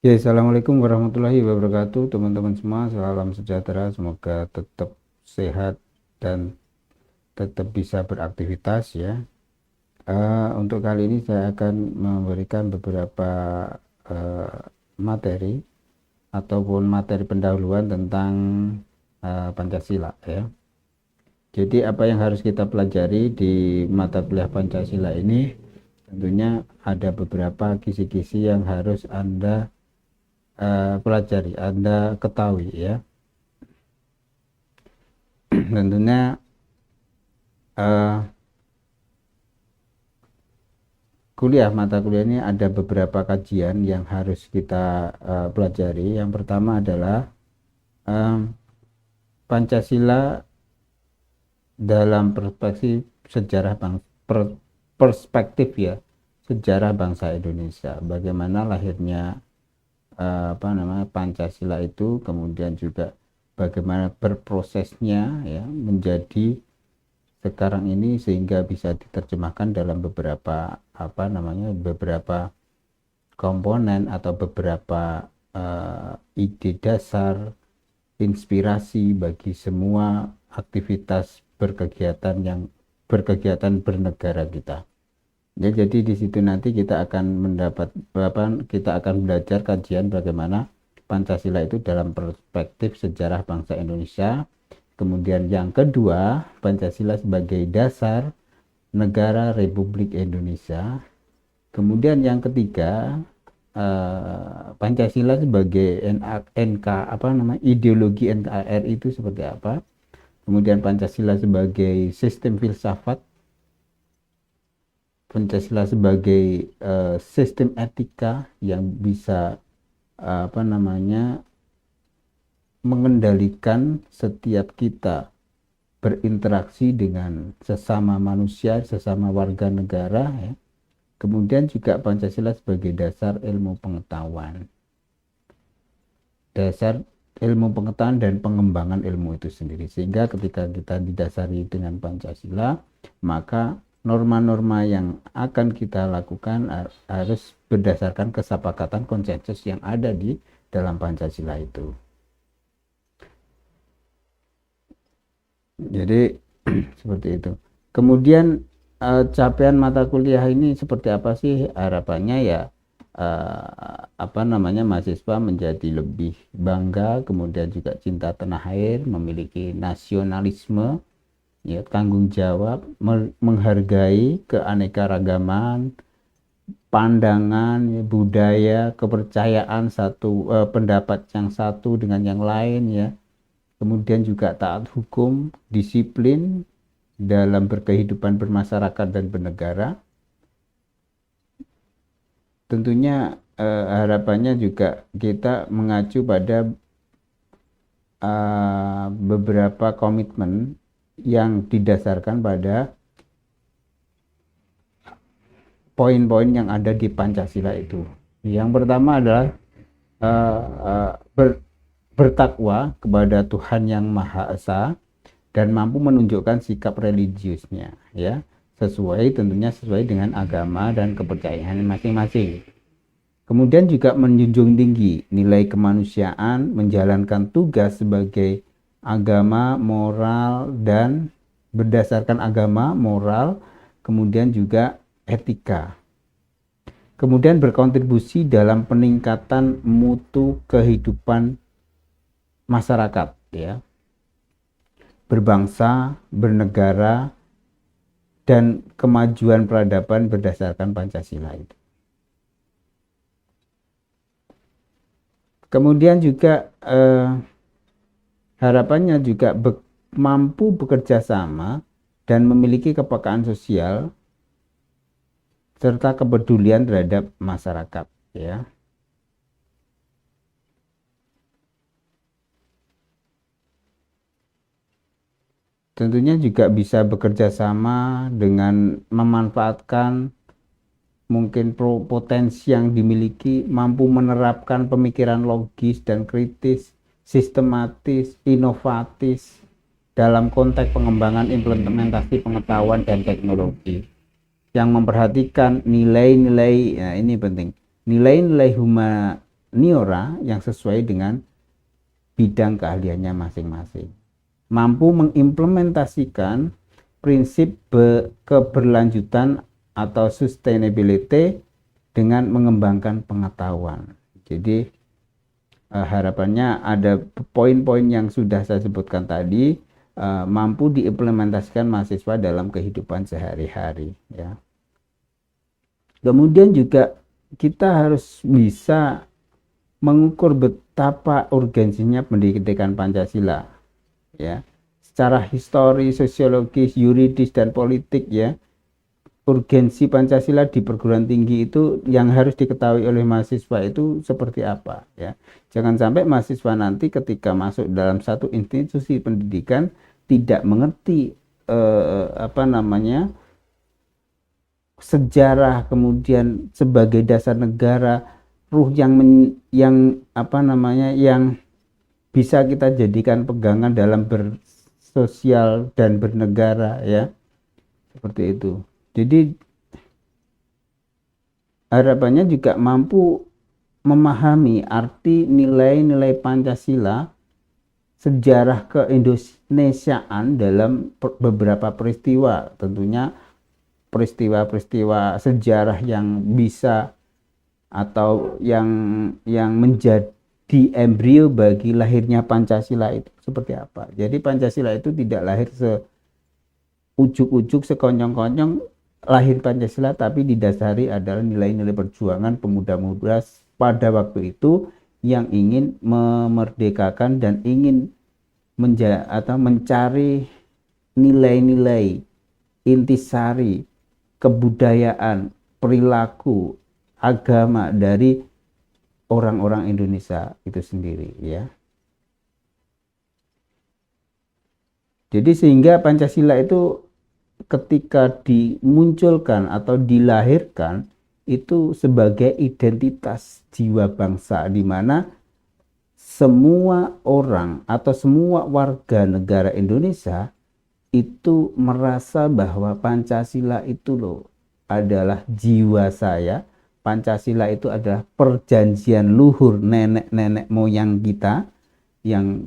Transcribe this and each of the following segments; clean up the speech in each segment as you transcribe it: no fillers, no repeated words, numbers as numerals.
Ya, Assalamualaikum warahmatullahi wabarakatuh, teman-teman semua. Salam sejahtera, semoga tetap sehat dan tetap bisa beraktivitas ya. Untuk kali ini saya akan memberikan beberapa eh, materi ataupun materi pendahuluan tentang Pancasila ya. Jadi apa yang harus kita pelajari di mata kuliah Pancasila ini, tentunya ada beberapa kisi-kisi yang harus Anda pelajari, Anda ketahui ya. Tentunya eh, mata kuliah ini ada beberapa kajian yang harus kita pelajari. Yang pertama adalah eh, Pancasila dalam perspektif ya, sejarah bangsa Indonesia. Bagaimana lahirnya Pancasila itu, kemudian juga bagaimana berprosesnya ya menjadi sekarang ini sehingga bisa diterjemahkan dalam beberapa komponen atau beberapa ide dasar inspirasi bagi semua aktivitas berkegiatan bernegara kita. Ya, jadi di situ nanti kita akan kita akan belajar kajian bagaimana Pancasila itu dalam perspektif sejarah bangsa Indonesia. Kemudian yang kedua, Pancasila sebagai dasar negara Republik Indonesia. Kemudian yang ketiga, Pancasila sebagai ideologi NKRI itu seperti apa. Kemudian Pancasila sebagai sistem filsafat, Pancasila sebagai sistem etika yang bisa mengendalikan setiap kita berinteraksi dengan sesama manusia, sesama warga negara ya. Kemudian juga Pancasila sebagai dasar ilmu pengetahuan. Dasar ilmu pengetahuan dan pengembangan ilmu itu sendiri. Sehingga ketika kita didasari dengan Pancasila, maka norma-norma yang akan kita lakukan harus berdasarkan kesepakatan konsensus yang ada di dalam Pancasila itu. Jadi seperti itu. Kemudian capaian mata kuliah ini seperti apa sih? Harapannya ya mahasiswa menjadi lebih bangga, kemudian juga cinta tanah air, memiliki nasionalisme, ya, tanggung jawab, menghargai keanekaragaman, pandangan, ya, budaya, kepercayaan pendapat yang satu dengan yang lain ya. Kemudian juga taat hukum, disiplin dalam berkehidupan bermasyarakat dan bernegara. Tentunya harapannya juga kita mengacu pada beberapa komitmen yang didasarkan pada poin-poin yang ada di Pancasila itu. Yang pertama adalah bertakwa kepada Tuhan yang Maha Esa dan mampu menunjukkan sikap religiusnya ya, tentunya sesuai dengan agama dan kepercayaan masing-masing. Kemudian juga menjunjung tinggi nilai kemanusiaan, menjalankan tugas sebagai agama, moral, dan berdasarkan agama, moral, kemudian juga etika. Kemudian berkontribusi dalam peningkatan mutu kehidupan masyarakat ya, berbangsa, bernegara, dan kemajuan peradaban berdasarkan Pancasila itu. Kemudian juga harapannya juga mampu bekerja sama dan memiliki kepekaan sosial serta kepedulian terhadap masyarakat ya. Tentunya juga bisa bekerja sama dengan memanfaatkan mungkin potensi yang dimiliki, mampu menerapkan pemikiran logis dan kritis, sistematis, inovatif dalam konteks pengembangan implementasi pengetahuan dan teknologi yang memperhatikan nilai-nilai, ya ini penting, nilai-nilai niora yang sesuai dengan bidang keahliannya masing-masing. Mampu mengimplementasikan prinsip keberlanjutan atau sustainability dengan mengembangkan pengetahuan. Jadi harapannya ada poin-poin yang sudah saya sebutkan tadi mampu diimplementasikan mahasiswa dalam kehidupan sehari-hari, ya. Kemudian juga kita harus bisa mengukur betapa urgensinya pendidikan Pancasila, ya, secara histori, sosiologis, yuridis, dan politik, ya. Urgensi Pancasila di perguruan tinggi itu yang harus diketahui oleh mahasiswa itu seperti apa, ya. Jangan sampai mahasiswa nanti ketika masuk dalam satu institusi pendidikan tidak mengerti sejarah, kemudian sebagai dasar negara, ruh yang bisa kita jadikan pegangan dalam bersosial dan bernegara, ya. Seperti itu. Jadi harapannya juga mampu memahami arti nilai-nilai Pancasila, sejarah keindonesiaan dalam beberapa peristiwa, tentunya peristiwa-peristiwa sejarah yang bisa atau yang menjadi embrio bagi lahirnya Pancasila itu seperti apa. Jadi Pancasila itu tidak lahir ujuk-ujuk sekonyong-konyong lahir Pancasila, tapi didasari adalah nilai-nilai perjuangan pemuda-pemuda pada waktu itu yang ingin memerdekakan dan ingin mencari nilai-nilai intisari kebudayaan, perilaku, agama dari orang-orang Indonesia itu sendiri, ya. Jadi sehingga Pancasila itu ketika dimunculkan atau dilahirkan itu sebagai identitas jiwa bangsa, di mana semua orang atau semua warga negara Indonesia itu merasa bahwa Pancasila itu loh adalah jiwa saya. Pancasila itu adalah perjanjian luhur nenek-nenek moyang kita yang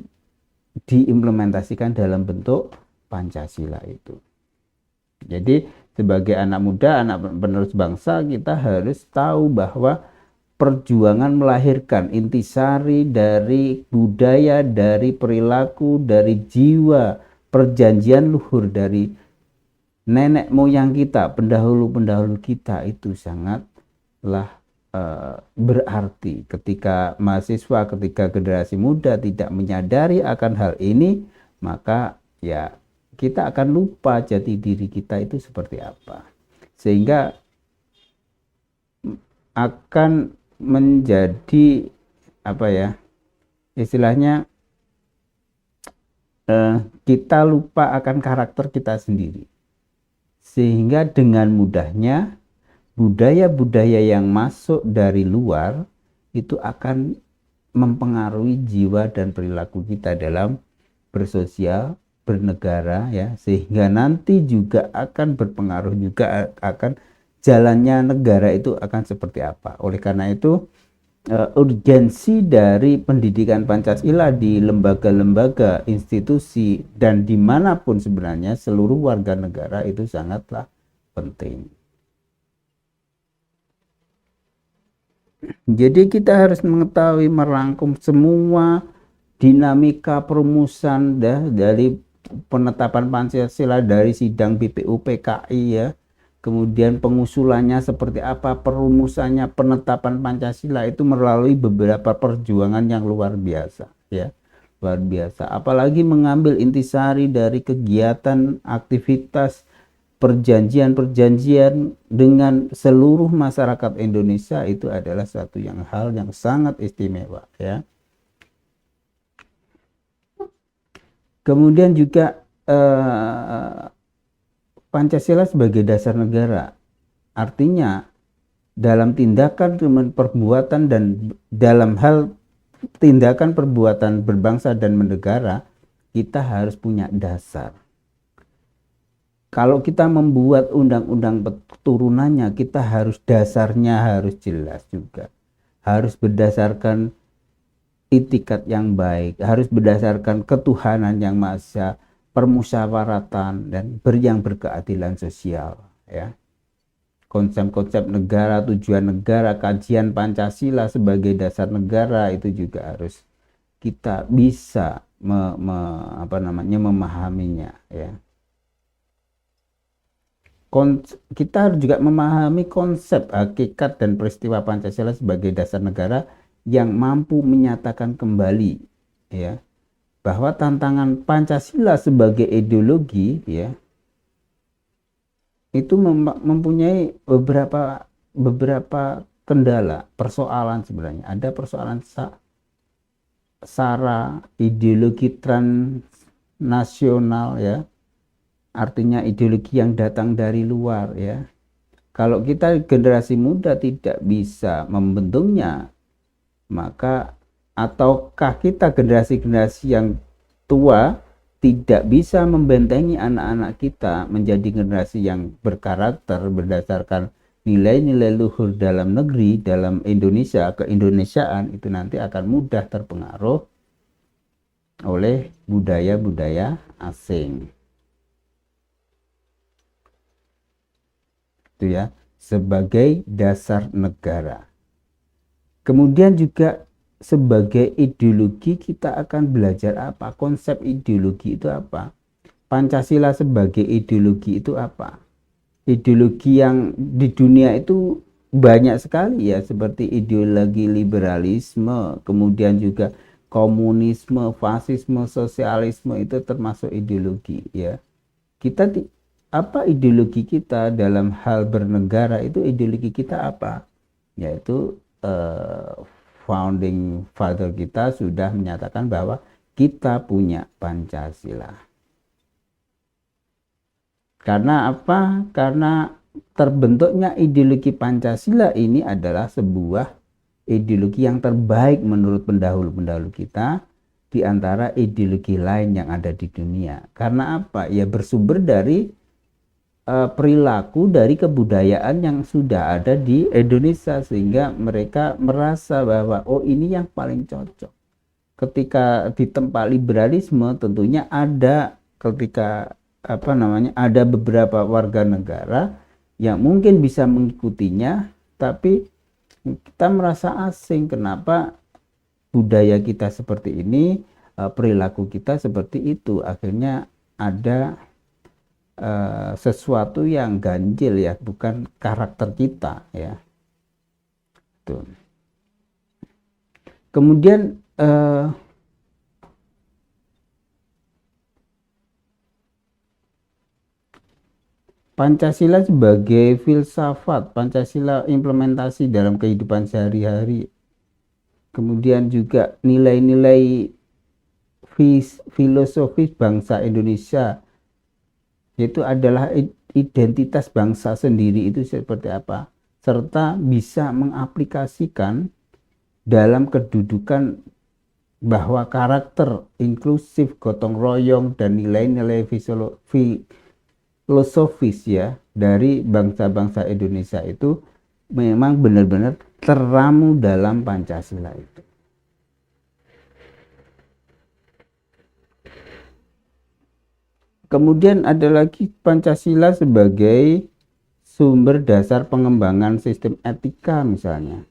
diimplementasikan dalam bentuk Pancasila itu. Jadi sebagai anak muda, anak penerus bangsa, kita harus tahu bahwa perjuangan melahirkan intisari dari budaya, dari perilaku, dari jiwa, perjanjian luhur dari nenek moyang kita, pendahulu-pendahulu kita itu sangatlah berarti. Ketika mahasiswa, ketika generasi muda tidak menyadari akan hal ini, maka ya kita akan lupa jati diri kita itu seperti apa, sehingga akan menjadi istilahnya kita lupa akan karakter kita sendiri, sehingga dengan mudahnya budaya-budaya yang masuk dari luar itu akan mempengaruhi jiwa dan perilaku kita dalam bersosial, bernegara, ya, sehingga nanti juga akan berpengaruh juga akan jalannya negara itu akan seperti apa. Oleh karena itu urgensi dari pendidikan Pancasila di lembaga-lembaga, institusi, dan dimanapun sebenarnya seluruh warga negara itu sangatlah penting. Jadi kita harus mengetahui, merangkum semua dinamika perumusan dari penetapan Pancasila dari sidang BPUPKI, ya. Kemudian pengusulannya seperti apa, perumusannya, penetapan Pancasila itu melalui beberapa perjuangan yang luar biasa, ya. Luar biasa. Apalagi mengambil intisari dari kegiatan, aktivitas, perjanjian-perjanjian dengan seluruh masyarakat Indonesia itu adalah satu hal yang sangat istimewa, ya. Kemudian juga Pancasila sebagai dasar negara, artinya dalam tindakan perbuatan dan dalam hal tindakan perbuatan berbangsa dan bernegara, kita harus punya dasar. Kalau kita membuat undang-undang turunannya, kita dasarnya harus jelas juga. harus berdasarkan itikat yang baik, harus berdasarkan ketuhanan yang maha esa, permusyawaratan dan yang berkeadilan sosial, ya. Konsep-konsep negara, tujuan negara, kajian Pancasila sebagai dasar negara itu juga harus kita bisa memahaminya, ya. Kita harus juga memahami konsep, hakikat dan peristiwa Pancasila sebagai dasar negara yang mampu menyatakan kembali, ya, bahwa tantangan Pancasila sebagai ideologi, ya, itu mempunyai beberapa kendala, persoalan sebenarnya. Ada persoalan sara ideologi transnasional, ya, artinya ideologi yang datang dari luar, ya. Kalau kita generasi muda tidak bisa membentuknya, maka ataukah kita generasi-generasi yang tua tidak bisa membentengi anak-anak kita menjadi generasi yang berkarakter berdasarkan nilai-nilai luhur dalam negeri, dalam Indonesia, keindonesiaan, itu nanti akan mudah terpengaruh oleh budaya-budaya asing. Itu ya, sebagai dasar negara. Kemudian juga sebagai ideologi kita akan belajar apa? Konsep ideologi itu apa? Pancasila sebagai ideologi itu apa? Ideologi yang di dunia itu banyak sekali, ya, seperti ideologi liberalisme, kemudian juga komunisme, fasisme, sosialisme, itu termasuk ideologi, ya. Kita apa ideologi kita dalam hal bernegara, itu ideologi kita apa? Yaitu founding father kita sudah menyatakan bahwa kita punya Pancasila. Karena apa? Karena terbentuknya ideologi Pancasila ini adalah sebuah ideologi yang terbaik menurut pendahulu-pendahulu kita di antara ideologi lain yang ada di dunia. Karena apa? Ya bersumber dari perilaku dari kebudayaan yang sudah ada di Indonesia, sehingga mereka merasa bahwa oh ini yang paling cocok. Ketika di tempat liberalisme tentunya ada ada beberapa warga negara yang mungkin bisa mengikutinya, tapi kita merasa asing. Kenapa budaya kita seperti ini, perilaku kita seperti itu? Akhirnya ada sesuatu yang ganjil, ya, bukan karakter kita, ya. Tuh. Kemudian Pancasila sebagai filsafat, Pancasila implementasi dalam kehidupan sehari-hari, kemudian juga nilai-nilai filosofis bangsa Indonesia, yaitu adalah identitas bangsa sendiri itu seperti apa, serta bisa mengaplikasikan dalam kedudukan bahwa karakter inklusif, gotong royong, dan nilai-nilai filosofis, ya, dari bangsa-bangsa Indonesia itu memang benar-benar teramu dalam Pancasila itu. Kemudian ada lagi Pancasila sebagai sumber dasar pengembangan sistem etika, misalnya.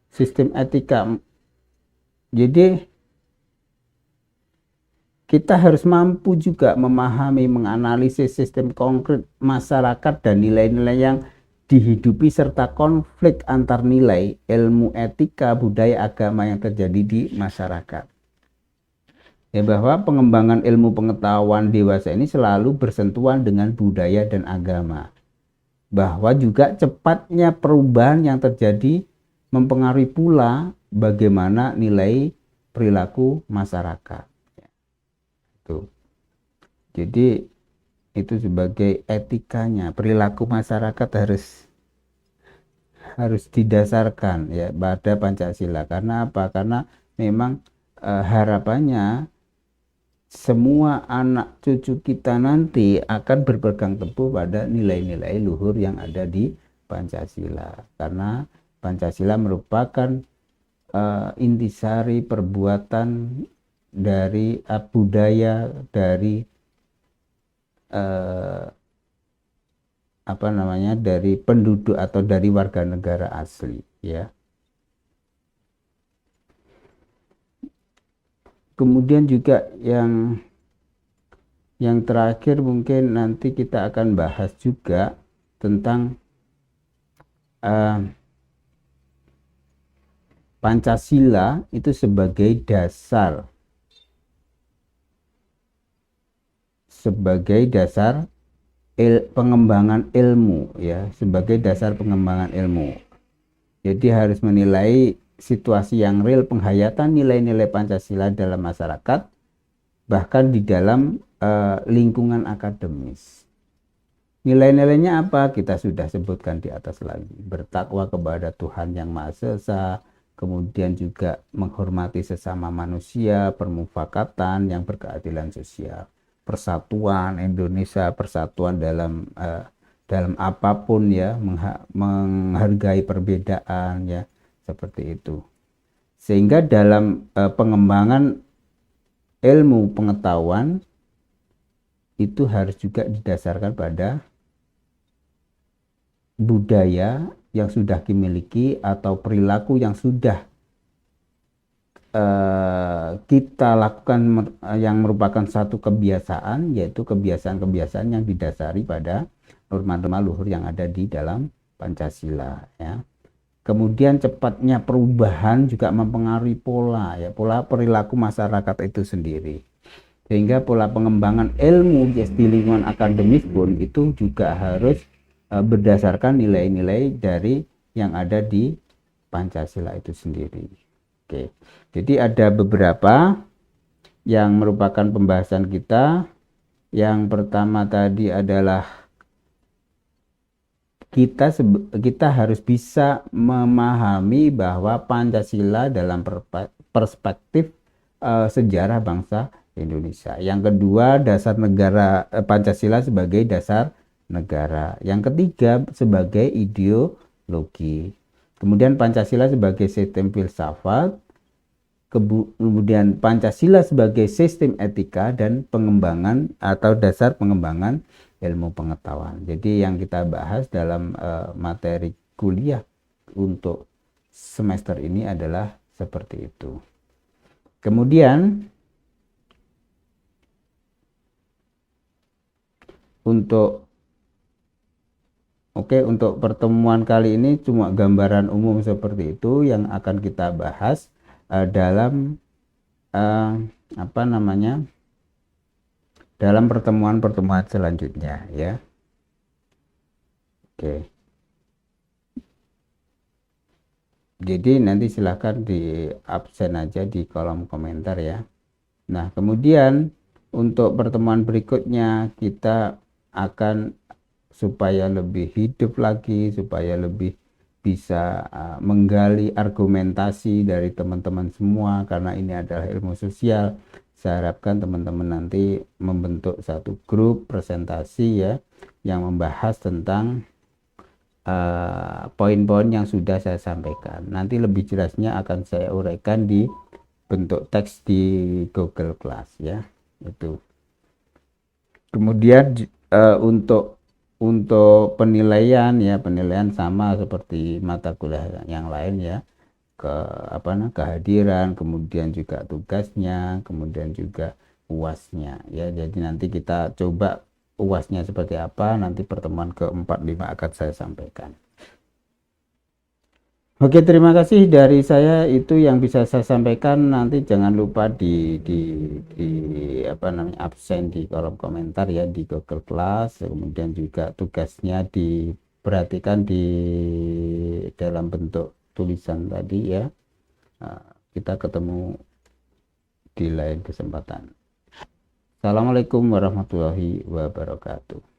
Sistem etika. Jadi kita harus mampu juga memahami, menganalisis sistem konkret masyarakat dan nilai-nilai yang dihidupi serta konflik antar nilai, ilmu etika, budaya, agama yang terjadi di masyarakat. Ya, bahwa pengembangan ilmu pengetahuan dewasa ini selalu bersentuhan dengan budaya dan agama. Bahwa juga cepatnya perubahan yang terjadi mempengaruhi pula bagaimana nilai perilaku masyarakat. Itu. Jadi itu sebagai etikanya, perilaku masyarakat harus didasarkan, ya, pada Pancasila. Karena apa? Karena memang harapannya semua anak cucu kita nanti akan berpegang teguh pada nilai-nilai luhur yang ada di Pancasila, karena Pancasila merupakan intisari perbuatan dari budaya dari dari penduduk atau dari warga negara asli, ya. Kemudian juga yang terakhir mungkin nanti kita akan bahas juga tentang Pancasila itu sebagai dasar pengembangan ilmu, ya, sebagai dasar pengembangan ilmu. Jadi harus menilai situasi yang real penghayatan nilai-nilai Pancasila dalam masyarakat, bahkan di dalam lingkungan akademis. Nilai-nilainya apa? Kita sudah sebutkan di atas lagi. Bertakwa kepada Tuhan Yang Maha Esa, kemudian juga menghormati sesama manusia, permufakatan yang berkeadilan sosial, persatuan Indonesia, persatuan dalam apapun, ya, menghargai perbedaan, ya, seperti itu. Sehingga dalam pengembangan ilmu pengetahuan itu harus juga didasarkan pada budaya yang sudah dimiliki atau perilaku yang sudah kita lakukan, yang merupakan satu kebiasaan, yaitu kebiasaan-kebiasaan yang didasari pada norma-norma luhur yang ada di dalam Pancasila, ya. Kemudian cepatnya perubahan juga mempengaruhi pola perilaku masyarakat itu sendiri, sehingga pola pengembangan ilmu di lingkungan akademis pun itu juga harus berdasarkan nilai-nilai dari yang ada di Pancasila itu sendiri. Oke, jadi ada beberapa yang merupakan pembahasan kita. Yang pertama tadi adalah kita harus bisa memahami bahwa Pancasila dalam perspektif sejarah bangsa Indonesia. Yang kedua, dasar negara, Pancasila sebagai dasar negara. Yang ketiga, sebagai ideologi. Kemudian Pancasila sebagai sistem filsafat, kemudian Pancasila sebagai sistem etika dan pengembangan atau dasar pengembangan ilmu pengetahuan. Jadi yang kita bahas dalam materi kuliah untuk semester ini adalah seperti itu. Kemudian untuk pertemuan kali ini cuma gambaran umum seperti itu yang akan kita bahas dalam dalam pertemuan-pertemuan selanjutnya, ya. Oke. Jadi nanti silahkan di absen aja di kolom komentar, ya. Nah, kemudian untuk pertemuan berikutnya kita akan, supaya lebih hidup lagi, supaya lebih bisa menggali argumentasi dari teman-teman semua, karena ini adalah ilmu sosial. Saya harapkan teman-teman nanti membentuk satu grup presentasi, ya, yang membahas tentang poin-poin yang sudah saya sampaikan. Nanti lebih jelasnya akan saya uraikan di bentuk teks di Google Class, ya. Itu. Kemudian untuk penilaian, ya, penilaian sama seperti mata kuliah yang lain, ya. Kehadiran, kemudian juga tugasnya, kemudian juga UASnya, ya. Jadi nanti kita coba UASnya seperti apa, nanti pertemuan ke-4-5 akan saya sampaikan. Oke, terima kasih dari saya, itu yang bisa saya sampaikan. Nanti jangan lupa di absen di kolom komentar, ya, di Google Class. Kemudian juga tugasnya diperhatikan di dalam bentuk tulisan tadi, ya. Kita ketemu di lain kesempatan. Assalamualaikum warahmatullahi wabarakatuh.